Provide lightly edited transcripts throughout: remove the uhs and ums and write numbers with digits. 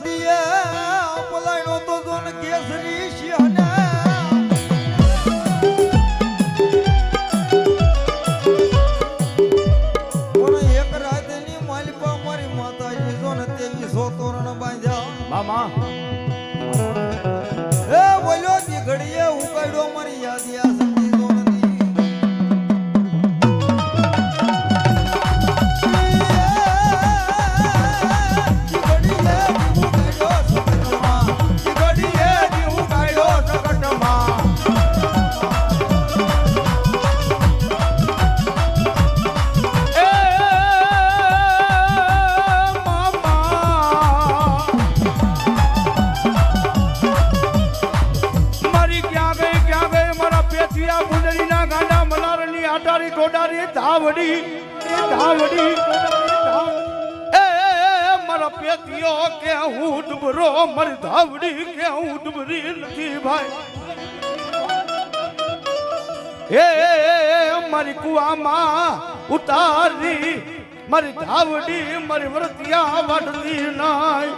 દીએ પલાયનો તો જોન કેસરી સિંહને પણ એક રાતની માલિકા મારી માતાજી જોન તેવી સોતોરણ બાંધ્યા મામા એ બોલ્યો દી ઘડીએ ઉકાડ્યો મારી યાદી આ સંતી જોન ધાવડી એ મારા પેતિયો કે હું ડુબરો મારી ધાવડી કે હું ડુબરી નથી ભાઈ એ મારી કુવામાં ઉતારી મારી ધાવડી મારી વ્રતિયા વાડતી નાય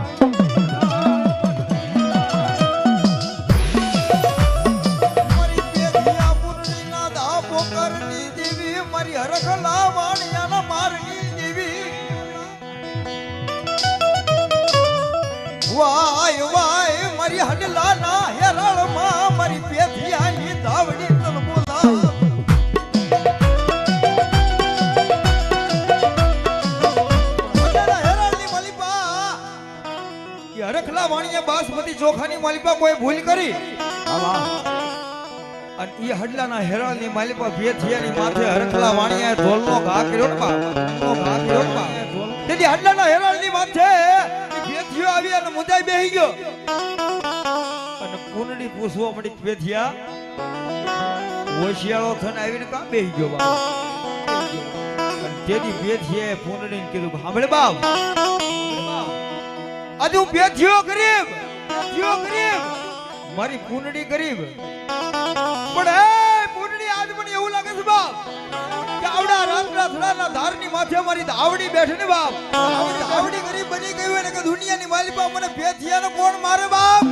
મારી હરખલા વાણિયાના મારની દેવી વાય વાય મારી હડલાના હેરળમાં મારી પેથિયાની ધાવડી તન બોલા હેરળની માલિપા કે હરખલા વાણિયા બાસમતી ચોખાની માલિપા કોઈ ભૂલ કરી અને ઈ હડલાના હેરાળની માલિપા ભેથિયાની માથે હરખલા વાણિયાએ ઢોલનો ઘા કર્યો ને બા તેથી હડલાના હેરાળની માથે ભેથિયો આવી અને મુદાઈ બેહી ગયો અને કુંડળી પૂછવા મળી ભેથિયા હોશિયાળો થઈને આવીને કાં બેહી ગયો બા અને તેથી ભેથિયાએ કુંડળીને કીધું સાંભળે બાપ આજે હું ભેથિયો ગરીબ મારી કુંડળી ગરીબ પણ એ પૂંડળી આજ મને એવું લાગે છે બાપ કે આવડા રામના થડાના ધારની માથે મારી ધાવડી બેઠી ને બાપ ધાવડી ગરીબ બની ગઈ હોય ને કે દુનિયાની માલિપા મને ભેથિયાનો કોણ મારે બાપ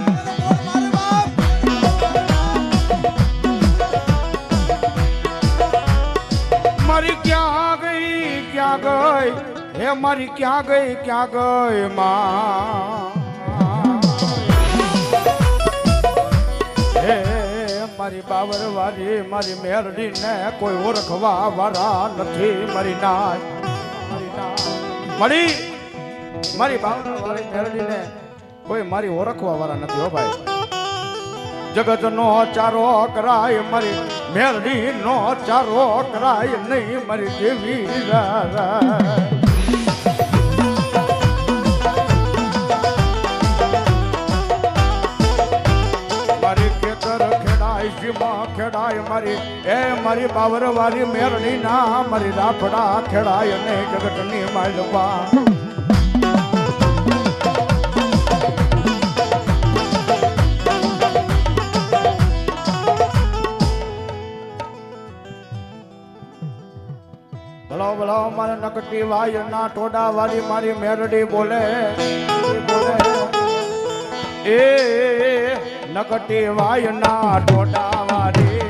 મારી ક્યાં ગઈ હે મારી ક્યાં ગઈ માં મારી બાવર વાળી મારી મેરડી ને કોઈ ઓળખવા વાળા નથી મારી મારી બાવર વાળી મેરડી ને કોઈ મારી ઓળખવા વાળા નથી હો ભાઈ જગત નો ચારો કરાય મારી મેરડી નો ચારો કરાય નહીં મારી દેવી ખેડાય મારી એ મારી બાવર વાળી મેરડી ના મારી રાફડા ખેડાય ને જગતની માલવા ભલો મારા નકટી વાય ના ટોડા વાળી મારી મેરડી બોલે એ નકટી વાય ના ટોડા વાળી